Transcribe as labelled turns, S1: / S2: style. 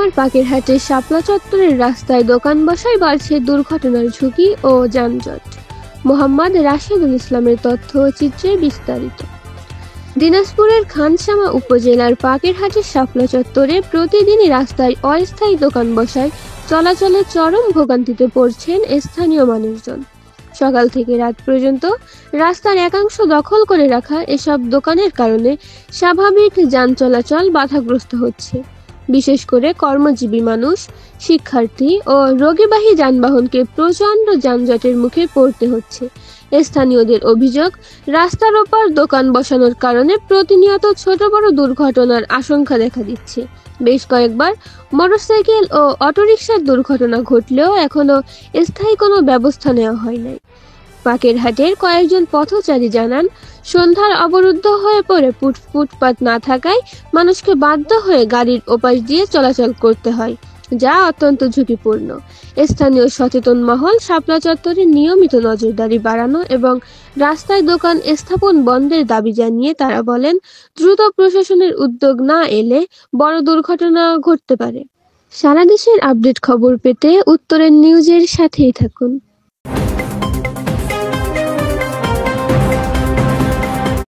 S1: শুক্রবার পাকেরহাটের শাপলা চত্বরের রাস্তায় দোকান বসায় বাড়ছে দুর্ঘটনার ঝুঁকি ও যানজট। মোহাম্মদ রাশেদুল ইসলামের তথ্য ও চিত্রে বিস্তারিত। দিনাজপুরের খানসামা উপজেলার পাকেরহাটের শাপলা চত্বরে প্রতিদিনই রাস্তায় অস্থায়ী দোকান বসায় চলাচলে চরম ভোগান্তিতে পড়ছেন স্থানীয় মানুষজন। সকাল থেকে রাত পর্যন্ত রাস্তার একাংশ দখল করে রাখা এসব দোকানের কারণে স্বাভাবিক যান চলাচল বাধাগ্রস্ত হচ্ছে। বিশেষ করে কর্মজীবী মানুষ, শিক্ষার্থী ও রোগীবাহী যানবাহনকে প্রচণ্ড যানজটের মুখে পড়তে হচ্ছে। স্থানীয়দের অভিযোগ, রাস্তার ওপর দোকান বসানোর কারণে প্রতিনিয়ত ছোট বড় দুর্ঘটনার আশঙ্কা দেখা দিচ্ছে। বেশ কয়েকবার মোটরসাইকেল ও অটোরিকশার দুর্ঘটনা ঘটলেও এখনো স্থায়ী কোনো ব্যবস্থা নেওয়া হয় নাই। পাকেরহাটের কয়েকজন পথচারী জানান, সন্ধ্যার অবরুদ্ধ হয়ে পড়ে ফুটপাত না থাকায় মানুষকে বাধ্য হয়ে গাড়ির ওপাশ দিয়ে চলাচল করতে হয়, যা অত্যন্ত ঝুঁকিপূর্ণ। স্থানীয় সচেতন মহল শাপলা চত্বরে নিয়মিত নজরদারি বাড়ানো এবং রাস্তায় দোকান স্থাপন বন্ধের দাবি জানিয়ে তারা বলেন, দ্রুত প্রশাসনের উদ্যোগ না এলে বড় দুর্ঘটনা ঘটতে পারে। সারা দেশের আপডেট খবর পেতে উত্তরের নিউজের সাথেই থাকুন।